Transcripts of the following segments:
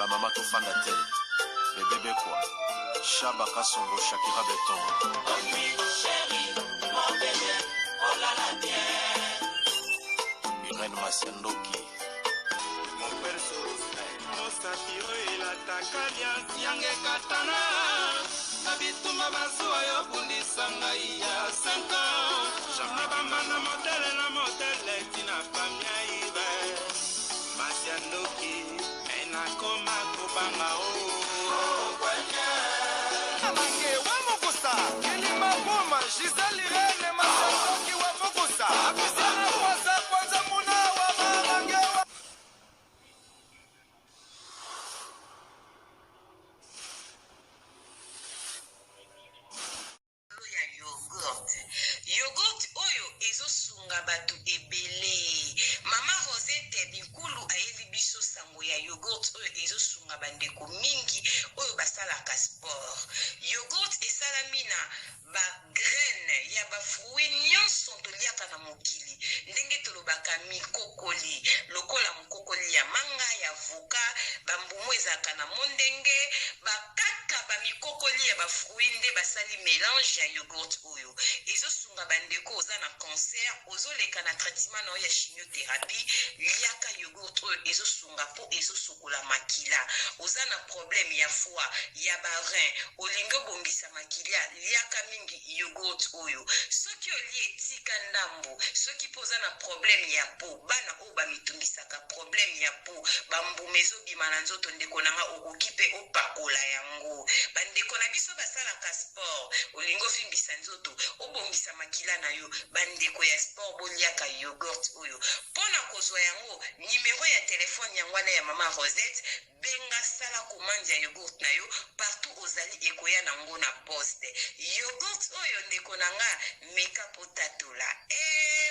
ba mama to fanda te bébé quoi Shaba Kasongo Shakira Beton Irène Masiandoki mon perso Osatiro ilatakalia siange katana Nabituma basua yo bundisanga iya 5 ans Jamna bamana modele tina famia ibe Masiandoki ena koma kubanga o Amange wa mokosa Kelima boma Giselle Irene Masiandoki wa mokosa Abisana kwanza muna wa mamange wa Yogurt oyo ezosunga batu ebele. Mama Rosette Bikulu ayebi biso sango ya yogurt oyo ezosunga bandeko mingi oyo basalaka sport. Yogurt esalami na ba graine ya ba fruit nyonso toliaka na mokili. Ndenge tolobaka mikokoli, lokola mokokoli ya manga ya avocat, bambumu ezaka na mondenge, bakaka ba mikokoli ya ba fruit nde basali mélange ya yogurt oyo. Ezosunga bandeko oza na cancer, ozoleka na traitement na ya chimiothérapie, liaka yogurt oyo ezosunga po ezosokola makila. Oza na problème ya foie, ya ba rein, olingo bongisa makila, liaka mingi yogurt oyo. Soki oli etika ndambo, soki poza na problème ya po, bana o ba mitungisaka problème ya po, bambumezo bimana nzoto ndeko nanga okokipe opakola yango. Bandeko na biso basalaka sport, olingo fimbisa nzoto, obongisa makila na yo, bandeko ya sport boliaka yogurt oyo. Pona kozwa yango, numéro ya telefone yangwana ya mama Rosette, benga sala commande ya yogurt na yo, partout ozali ekoya nango na poste. Yogurt oyo ndeko nanga meka potatola.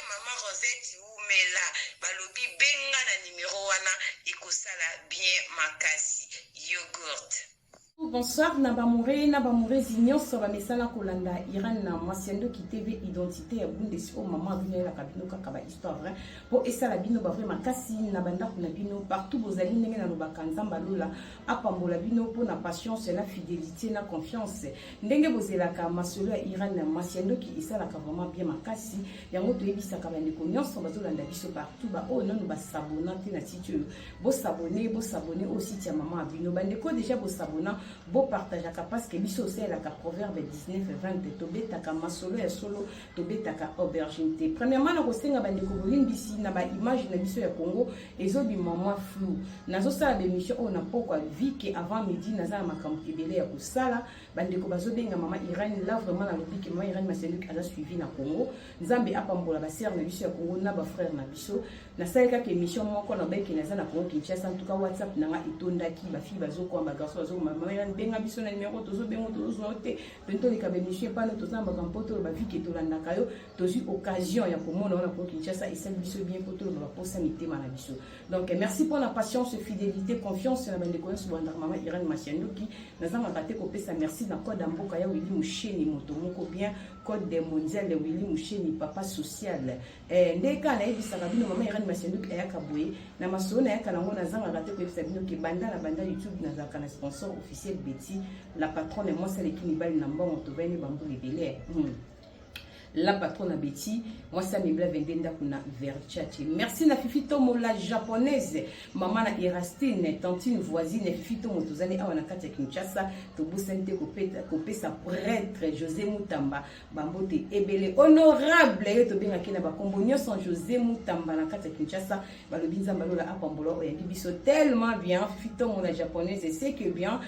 Mama Rosette umela, balobi benga na numéro wana, ekosala bien makasi. Yogurt. Bonsoir, Nabamure, Nyonso, Bamesala Kolanda, Irène Masiandoki TV, identité à Bundesio, maman venu la cabine, Kakaba, histoire vrai, pour essa la bino, Bavre, Makassi, Nabanda, Kunabino, partout vos amis, Nenga, Nobakanza, Balola, Apambola Bino, pour la patience, la fidélité, la confiance. Ndenge Bozelaka, Masolo, Irène Masiandoki, essa la vraiment bien Makassi, Yamoto Ebisa Kabandeko, Nyonso, Bazolanda, Biso partout, Ba, oh non, Ba Sabona, Tina Titu, Bo s'abonner aussi, Tia Maman Bino, Bandeko, déjà Bo Sabona. Beau partage parce que biso c'est la proverbe 19-20 tobetaka masolo ya solo tobetaka aubergine. Premièrement na kosenga bandeko bolimbisi na ba image na biso ya Congo ezobi mama flou nazo sala ba émission on a pourquoi vu que avant midi naza makambo kebele ya kusala bandeko bazobenga mama Irène là vraiment na lobiki mama Irène Masiandoki a suivi na Congo nzambe apambola ba sœur na biso ya Congo na ba frère na biso na salika ke émission moko na beki naza na Congo Kinshasa en tout cas WhatsApp nanga etondaki ba fille bazoko ba garçon bazoko mama benga biso na numéro tozo bengo tozo noté bento les kabémission pas notre temps ba kampoto ba vie ke tolanda kayo tozi occasion ya komona na ko Kinshasa et celle biso bien poto ba posa mitema na biso. Donc merci pour la patience, fidélité, confiance na bande connaissance banda mama Irène Masiandoki nazanga kate ko pesa merci na code mboka ya Willy Musheni moto moko bien code des mondial de Willy Musheni papa social ndeka na ebisa kabino mama Irène Masiandoki ayaka boye na masona yaka nango nazanga kate ko pesa bino ke banda na banda YouTube nazaka na sponsor officiel Betty, la patronne et moi c'est l'équipe Nibali Namba on te vient bambou les délais. La patronne Betty, moi ça me blâme vendenda kuna Versace. Merci na Fifi Tomo la japonaise, maman na Erastine, tantine voisine Fifi Tomo tozali awana kati Kinshasa, to bosente kopé sa prêtre José Mutamba, bambote ebele honorable to benga kina ba kombo nyonso José Mutamba na kati Kinshasa, balobi nzamba lola apambola oyandi biso tellement bien Fifi Tomo la japonaise, c'est que bien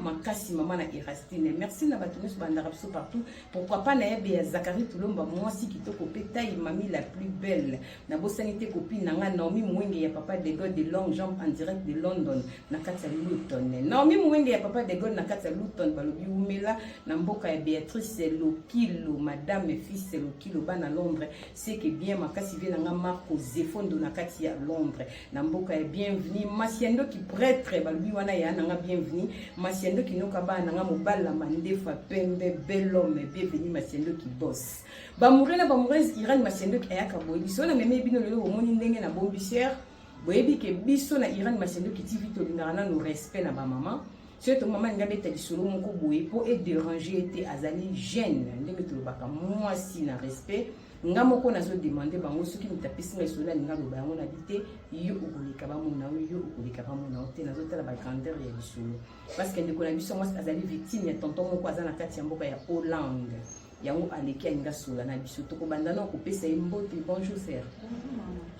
makasi maman na Erastine. Merci na batunis bandara biso partout. Pourquoi pas na ya Zakari Lomba moi si kitoko petaille mamie la plus belle na bosanité copine nanga Naomi Mwenge ya papa de God de Long Jump en direct de London na kati ya Luton. Naomi Mwenge ya papa de God na kati ya Luton balobi umela na mboka ya Béatrice Lokilo madame fils Lokilo bana Londres c'est que bien makasi vient nanga Marco Zefondo na kati ya Londres na mboka ya bienvenue Masiandoki prêtre balobi wana ya nanga bienvenue Masiandoki noka bana nanga mobala mandefa pembe bel homme bienvenue Masiandoki boss Bamurena Irène Masiandoki ayaka boy biso na meme bino lelo omoni ndenge na bombissière boyebi ke biso na Iran Masiendo ki TV tolingaka nanu respect na bamama surtout mama nga beta lisolo moko boye po e déranger ete azali jeune ndenge tolobaka mwasi na respect nga moko nazo demander bango soki mutapesi nga lisolo alinga loba yango na bite yo okoleka bamona yo okoleka bamona te nazotala ba grandeur ya lisolo parce que ndeko na biso mwasi azali victime ya tonton moko aza na kati ya mboka ya Hollande yango aleki alinga sola na biso tokobanda na kopesa ye mbote. Bonjour sœur.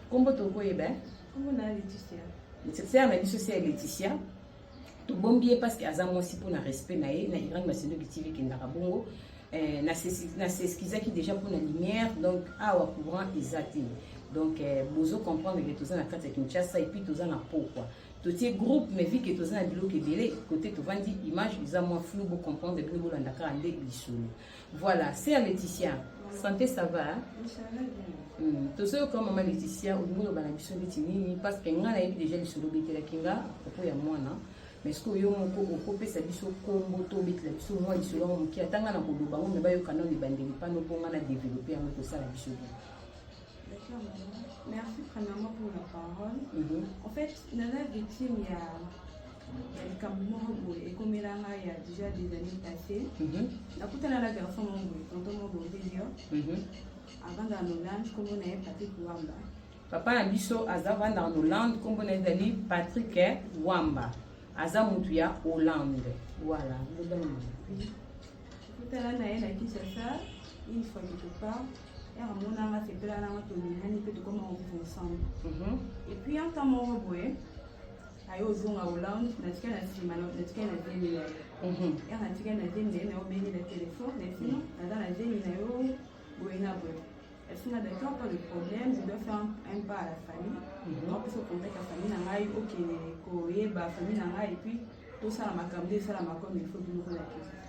Kombo tokoyeba kombo na Laetitia. Sœur na biso c'est Laetitia tobombi parce que aza mwasi mpo na respect na ye na Iran Masiendo TV kendaka bongo na s'excusaki déjà pour la lumière donc awa courant eza te donc bozo comprendre que toza na kati ya Kinshasa et puis toza na pokwa totie groupe mais vu que toza na biloko ebele côté tovandi image eza moins flou pour comprendre bino bolandaka ande lisolo. Voilà, c'est Laetitia. Santé, ça va? Tout ça comme maman Laetitia, au niveau de la biso nini parce que nga na yebi déjà lisolo betela kinga propos ya mwana mais ce que yo moko okopesa biso kombo to betela biso mwa lisolo moki atanga na koloba ngo me bayoka na libandeli pano ponga na développer yango tosala biso. D'accord, merci premièrement pour la parole. En fait, nana victime il y a le Cameroun et comme il y a déjà des années passées, la coutelle la garçon quand on m'a dit avant dans Hollande comme on est Patrick Wamba. Papa na biso azava dans Hollande comme on est dali Patrick Wamba. Aza mutuya Hollande. Voilà. Coutelle na elle a qui c'est ça une fois quelque part. Et à mon âme c'est plein à notre ni peut comment on vit ensemble. Et puis en temps mon reboué ayo zonga Hollande natika na sima natika na demi na yo natika na demi na yo bengi le téléphone mais sinon dans la demi na yo boena boy est-ce qu'on a d'accord pas de problème je dois faire un pas à la famille on peut se contacter la famille na ngai OK ko yeba famille na ngai et puis tout ça la makambe ça la makom il faut bien ko la question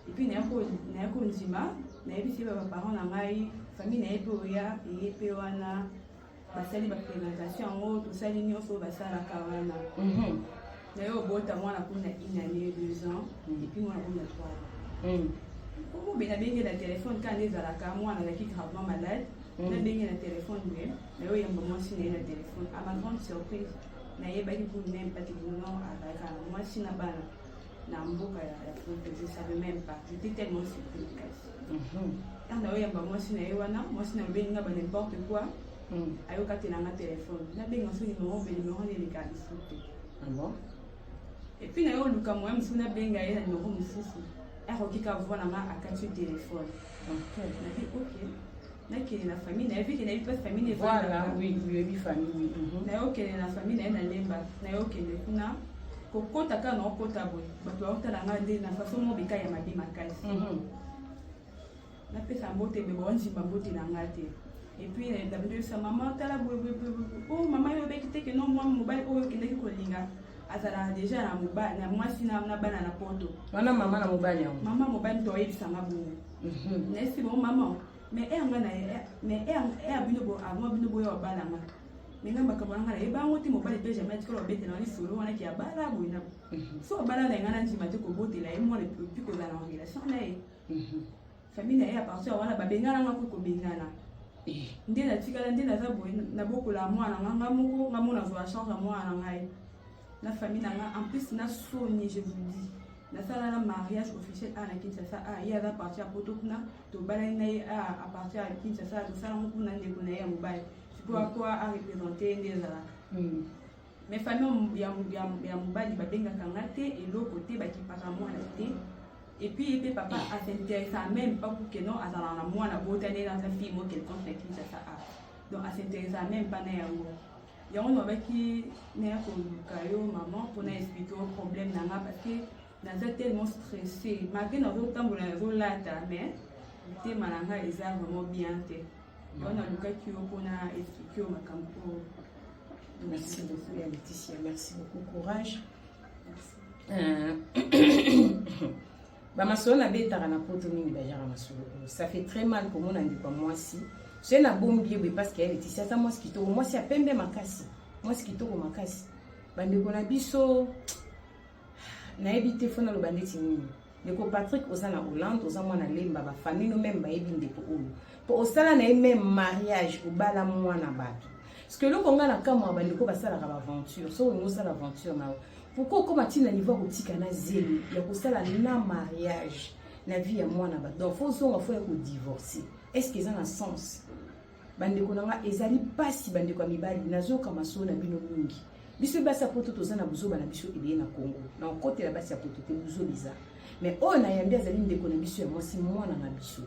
et puis na ko nzima na yebi si ba parents na ngai famille na yebi oya et pe wana basali ba présentation en tout ça l'union so basala kawana na yo bota mwana kuna une année 2 ans et puis mwana kuna 3 ans comment bien bengi la téléphone quand les alaka mwana la qui gravement malade na bengi la téléphone bien na yo yamba moi si na téléphone à ma grande surprise na yeba ki pour même pas que non alaka moi si na bana na mboka ya je savais même pas j'étais tellement surprise quand na yo yamba moi si na wana moi si na bengi na ba n'importe quoi ayoka te na nga téléphone na benga so numéro les cas ici. Ah bon? Et puis na yo luka moi musu na benga ye na numéro mususu aroki ka voir na nga akati téléphone. OK. Na dit OK. Na ke la famille na vu que na pas famille voilà oui famille oui. Na yo ke na famille na lemba na yo ke le kuna kokota ka na okota boy bato otala nga nde na façon mo bika ya mabi makasi. Na pesa mbote be bonzi mbote na nga te. Et puis d'habitude sa maman tala oh maman yo bekite que non moi mobile oh kende ko linga azala déjà na mobile na moi sina na bana na poto wana mama na mobile yango mama mobile to yebisa ngabo nesi bon maman mais nga na mais abino bo avant bino bo yo bana ma mais ngamba ka bana ngala e ba ngoti mobile pe jamais ko bete na ni solo wana ki abala bo ina so bala na ngana ndima te ko bote la e moi le plus ko za na relation na e famille na e a partir wana ba bengana ngako ko bengana nde natikala nde naza boye nabokola mwana nga moko nga mona zwa charge ya mwana ngai na famille na nga en plus na soni je vous dis nasala na mariage officiel à na Kinshasa il y a partir à poto kuna to balai na à partir à Kinshasa to sala mo kuna ndeko na ya mobile tu peux quoi à représenter ndezala mais famille ya mobile babengaka nga te et l'autre côté bakipaka mwana te. Et puis papa a s'intéressé même pas pour que non à la moi na botané dans un film quelconque qui ça donc a s'intéressé même pas na yango yango no baki na ko kayo maman pour na expliquer le problème na parce que na tellement stressé malgré na zo tambola zo lata mais te malanga eza vraiment bien te on a le cas qui pour na expliquer ma campo. Merci beaucoup Laetitia, merci beaucoup, courage. Bamasolo na betaka na poto mingi bajara masolo. Ça fait très mal pour mon andi kwa mwasi. C'est na bombi parce que Laetitia ça mwasi kitoko mwasi apembe makasi. Mwasi kitoko makasi. Bande ko na biso na ebite fona lo bandeti nini. Ndeko Patrick ozana Hollande ozamwa na lemba ba famille no même ba ebi ndeko oyo. Po osala na même mariage obala mwana bato. parce que loko nga na kama bandeko basalaka baventure so on osala aventure nao pourquoi comme atina niveau kotika na zelo ya kosala na mariage na vie ya mwana ba donc faut zonga faut ya ko divorcer est-ce que ça a un sens bandeko nanga ezali pasi bandeko ya mibali nazoka maso na bino mingi biso basi ya poto toza na buzoba na biso ebeye na Congo na kote la basi ya poto te buzo biza mais oyo na yambi azali ndeko na biso ya mwasi mwana na biso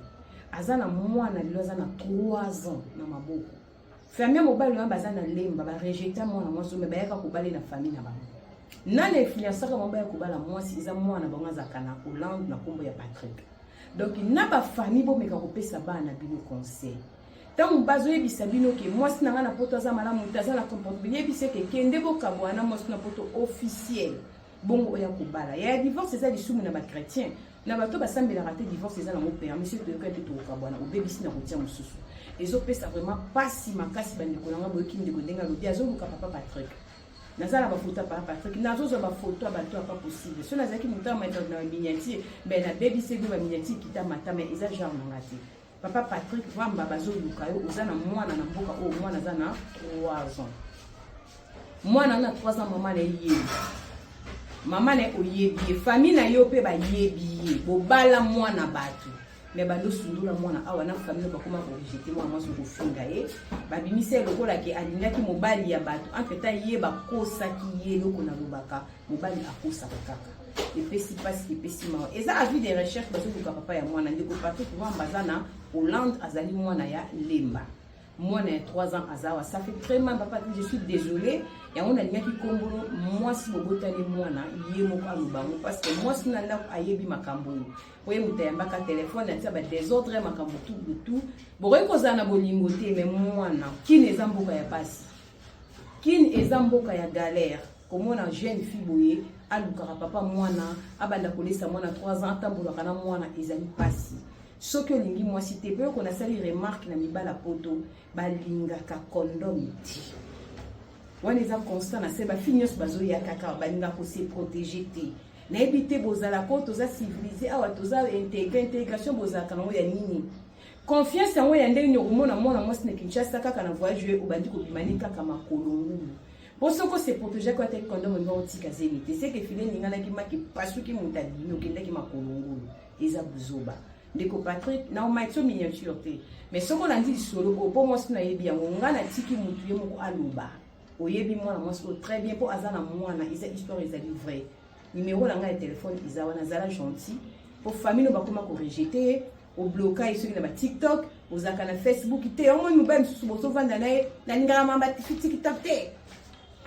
azana mwana lelo azana 3 ans na maboko famille mobile na baza na lemba ba rejeter mwana mwasi me bayaka kobale na famille na bango nana influenceur mamba ya kobala mwasi eza mwana bango azaka na Hollande na kombo ya Patrick donc na ba famille bo meka kopesa bana bino conseil tant bazo yebisa bino ke mwasi na ngana poto aza malamu taza na comportement yebise ke kende bo kabwana mwasi na poto officiel bongo oya kobala ya divorce eza lisumu na ba chrétien na bato basambela raté divorce eza na mo père monsieur te yoka te to kabwana obebisi na kotia mususu ezo pesa vraiment pasi makasi bandeko nanga boyoki ndeko ndenga lobi azoluka papa Patrick nazala ba photo papa Patrick nazozo ba photo bato pas possible so nazaki mutama na miniature ben na bebisi be ba miniature kita matama eza genre ngati papa Patrick vamba bazoluka yo ozana mwana na mboka o mwana zana 3 ans mwana na 3 ans mama na yé mama na oyebi famille na yo pe ba yebi bobala mwana batu mais bando sundula mwana awa na famille bakoma ko rejeter mwana maso ko finga babimise lokola ke alingaki mobali ya batu entre-temps ye bakosaki ye loko na lobaka mobali akosa kaka epesi pasi epesi mawa eza avis de recherche bazokuka papa ya mwana ndeko partout pour bazana Hollande azali mwana ya lemba mwana ya 3 ans azawa ça fait très mal papa je suis désolé ya on a lingaki kombolo mwasi bobotani mwana ye moko alubango parce que mwasi na ndako ayebi makambo oye mutayambaka telefone atia ba désordre makambo tout bokoki kozala na bolingo te mais mwana kini eza mboka ya pasi kini eza mboka ya galère komona jeune fille boye alukaka papa mwana abanda kolesa mwana 3 ans atambolaka na mwana ezali pasi soki olingi mwasi te pe ko nasali remarque na mibala poto balingaka condom ti wana eza constant na se ba finios bazoya kaka balinga ko se protéger te na ebite bozala ko toza civilisé awa toza intégration bozala kango ya nini confiance yango ya ndenge nyomona mwana mwasi na Kinshasa kaka na voyage obandi ko bimani kaka makolongu bosoko se protéger ko te condom ngo tika zeli c'est que filé ninga na kimaki pasuki mutali nokenda ki makolongu eza buzoba ndeko Patrick na omaitso miniature te mais soko landi solo po mwasi na yebi yango ngana tiki mutu ye moko aloba oyebi mwana mwasi très bien po azana mwana eza histoire ezali vrai numéro la nga ya téléphone eza wana zala gentil pour famille bakoma ko rejeter au blocage sur na TikTok ozaka na Facebook te omo mobile susu boso vanda na lingara mamba TikTok te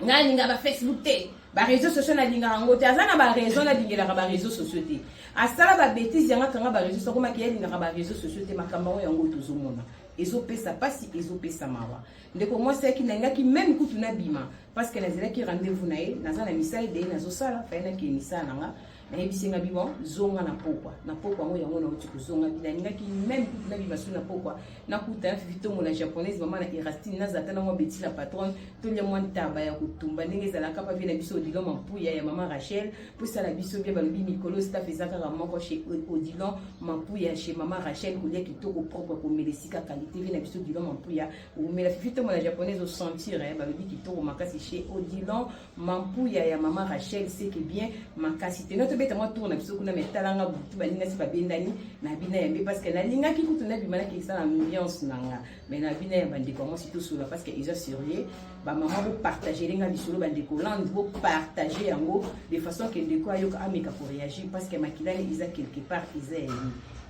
na lingara ba Facebook te ba réseaux sociaux na lingara ngo te azana ba raison na lingara ba réseaux sociaux te asala ba bêtise yanga kanga ba réseaux sociaux koma ki lingara ba réseaux sociaux te makamba yango tozomona ezopesa pasi ezopesa mawa ndeko moi c'est ki nangaki même kutu na bima parce que nazalaki rendez-vous na ye nazana misala de nazosala fa na ki misala nanga na ebisinga bibon zonga na pokwa ngo yango na uti kuzonga binangaki même kutu na bima suna pokwa na kuta vito mona japonaise mama na Erastine nazata na mo beti la patronne to lia mo ntaba ya kutumba ndenge zala kapa vina biso Odilon mampuya ya mama Rachel pour ça la biso bien balobi mikolo staff ezaka moko chez Odilon mampuya chez mama Rachel ko lia kitoko propre ko melisika qualité vina biso Odilon mampuya ou mais la vito mona japonaise au sentir balobi kitoko makasi chez Odilon mampuya ya mama Rachel c'est que bien makasi te notre beta moi tourna biso kuna metalanga butu baninga si babendani na bina yambe parce que na linga ki kutu na bimana ki ça ambiance nanga mais na bina ya bandeko moi surtout sur parce que ils ont sérieux ba maman vous partager linga bisolo bandeko land vous partager yango de façon que ndeko ayoka ameka pour réagir parce que makilani ils a quelque part ils a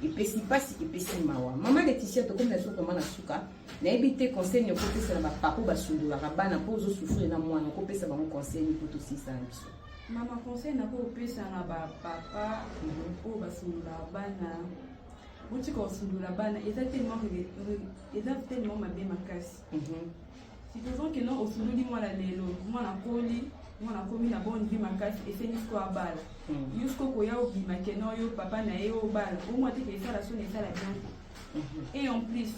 et puis si passe et puis si mawa maman Laetitia to comme na suka mana suka na ebité conseil ne côté ça na papa ba sundula bana pozo souffrir na mwana ko pesa ba conseil ni poto 600 biso mama conseil na ko pesa na ba papa o basundula bana buti ko sundula bana eza tellement mabe makasi supposons que non osunduli mwana lelo mwana koli mwana komi na bonne vie makasi eseni ko abala yusko ko ya obima ke no yo papa na ye obala o mo te ke sala so ne sala bien et en plus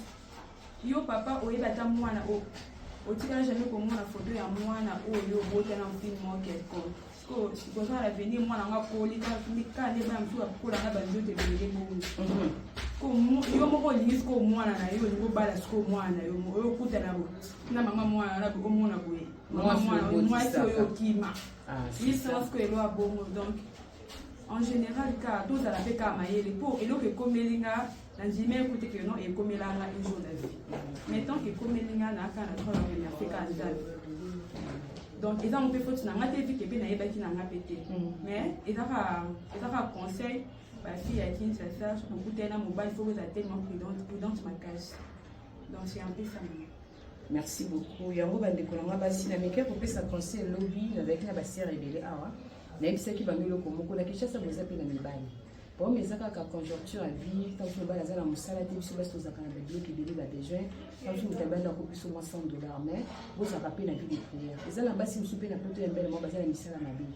yo papa oyeba ta mwana o tika jamais ko mwana photo ya mwana oyo bota na film mo quelconque ko supposons l'avenir mwana nga koli ka ne ba mtu akola na ba ndote belele bongo yo moko olingi sikoyo mwana na yo olingi obala sikoyo mwana na yo oyo okutana na mama mwana na omona boye mwasi oyo okima lisanse ko elo abongo. Donc en général ka tozala mpe kaka mayele mpo eloko ekomelinga nandima ekute ke non ekomelanga un jour na vie mais tant que ekomelinga naaka na tolakena afeka nzambe. Donc eza mpe foti nanga te vike mpe nayebaki nanga mpe te mais ezaka conseil bafille ya Kinshasa okutana mobali faut eza tellement prudente makasi. Donc c'est un peu ça. Merci beaucoup. Yango bandeko nanga basi na meke kopesa conseil lobby avec na basi rebelle awa na ebisaki bamelo komoko na Kinshasa boza pe na mibali. Bon mais ça ka conjoncture à vie tant que bala za na musala te biso baso za kana bébé qui délai ba besoin tant que mutabanda ko biso $100 mais vous ça rappelle la vie de prière. Eza na basi musupe na poto ya mbele mo baza na misala mabi.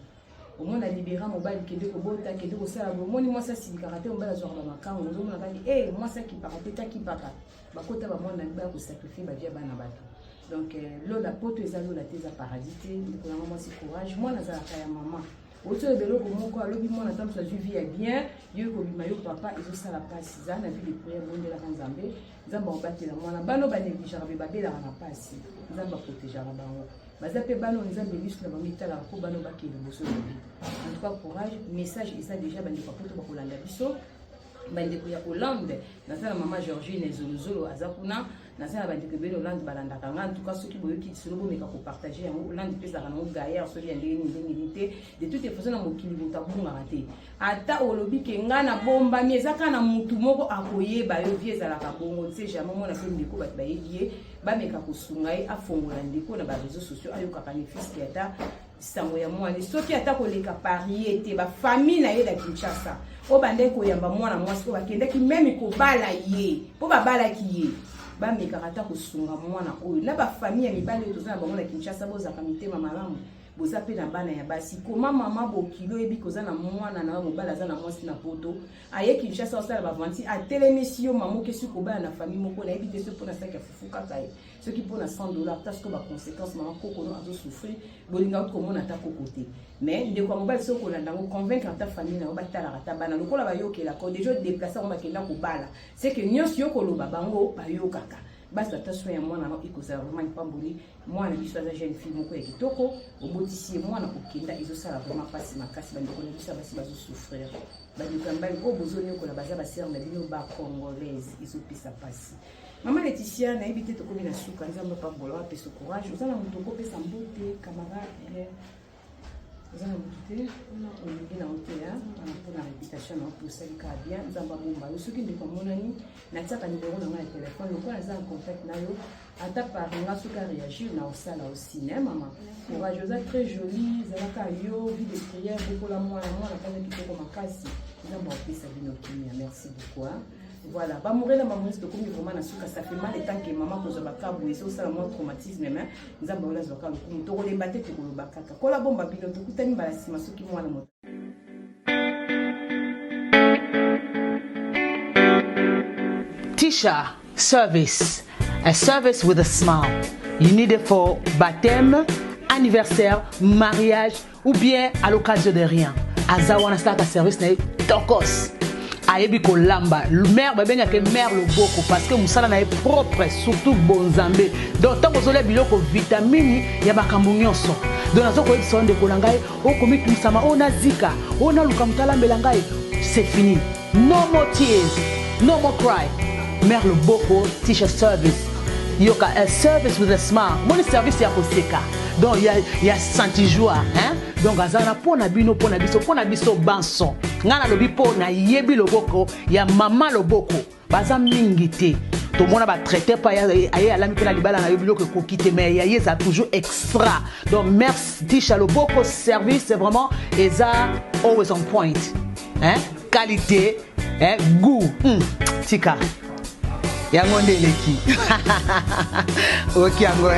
Au moins, on a libéré mon bal qui est de Kobota, qui est de Kosala. Moi, ça, si karaté, on va la jouer dans ma camp. On a dit, eh, moi, ça qui paraît, t'as qui paraît. Ma côte à moi, on a dit, sacrifier ma vie à Banabato. Donc, l'eau, la pote, les allos, la thèse à paradité. Donc, on a vraiment ce courage. Moi, on a la maman. Autour de l'eau, comme moi, l'eau, moi, on attend que ça vie bien. Dieu, comme maillot, papa, ils ont ça la passe. Ils ont vu les prières, bon, de la Ranzambé. Ils ont battu la moine. Bano, banégligé, babé, la passe. Ils ont protégé la banque. Bazape bano nzambe biso na bamitala ko bano bakeli boso lobi. En tout cas courage, message et ça déjà bandi kwa poto bakolanda biso. Bandi ko ya Hollande, na sala mama Georgine Zolozolo azakuna, na sala bandi ko beno Hollande balanda kanga. En tout cas soki boyoki solo meka ko partager en Hollande pesa kana gaillard so ya ndenge de toutes les façons na mokili botabunga raté. Ata olobi ke ngana bomba miezaka na mutu moko akoyeba yo vie za la kabongo tse jamais mona pe ndeko bat bayebie ba meka ko sungai afongola ndeko na ba réseaux sociaux ayoka ka fils ki ata sango ya mwana soki ata ko leka pariete ba famille na ye da Kinshasa o bande ko yamba mwana mwasi ko bakende ki même ko bala ye po ba bala ki ye ba meka ata ko sunga mwana oyo na ba famille ya mibale to za ba mwana Kinshasa boza ka mitema malamu boza pe na bana ya basi koma mama bokilo ebi koza na mwana na mobala za na mwasi na poto aye Kinshasa osala ba vanti a telemission maman ke suko ba na famille moko na ebi te so pona saka fufuka kai ce qui pona $100 parce que ba conséquence maman koko no azo souffrir bolinga ko mona ta kokote mais ndeko mobali soko na ndango convaincre ta famille na ba tala ta bana lokola ba yokela ko déjà déplacer on ba kenda ko bala c'est que nyonso yokolo babango ba yokaka basi attention ya mwana no ikozala vraiment pamboli mwana biso za jeune fille moko ya kitoko obotisi mwana kokenda ezosala vraiment pasi makasi bandeko na biso basi bazo souffrir bandeko mbali ko bozoni ko na baza ba sœur na bino ba congolaise izopisa pasi mama Laetitia na ebité to komi na suka nzamba pa bolo pe so courage ozala mutoko pesa mbote camarade Zana mutute na otea pour la réputation pour celle qui a bien nzamba bomba ce qui ndeko monani na tsaka numéro na ma téléphone lokwa na en contact na yo ata par nga suka réagir na osala au cinéma maman courageuse très jolie zalaka yo vie de prière beaucoup la moi na kana kitoko makasi nzamba opesa bino kimia merci beaucoup. Voilà, ba mourir la maman de comme vraiment na suka ça fait mal et tant que maman ko zaba ka boué ça la moi traumatisme mais nzamba ola zoka ko to ko lemba te ko lo bakaka ko la bomba bilo to kutani bala sima soki mwana moto. Tisha service, a service with a smile. You need it for baptême, anniversaire, mariage ou bien à l'occasion de rien. Azawana start a service na tokos. Ayebi ko lamba mère babenga ke mère loboko parce que musala na propre surtout bonzambe donc tant kozole biloko vitamine ya bakambu nyonso donc nazo ko ebisa nde kolangai o komitu sama o nazika o na luka mutala mbelangai c'est fini no more tears no more cry mère loboko Tisha service yoka a service with a smile mon service ya koseka donc il y a senti joie hein donc azana pona bino pona biso banson ngana lobi pona yebi loboko ya mama loboko baza mingi te to mona ba traiter pa ya alami pona libala na yobiloko ko kite mais ya yeza toujours extra donc merci Tisha loboko service c'est vraiment eza always on point hein qualité hein goût tika yango ndeleki OK yango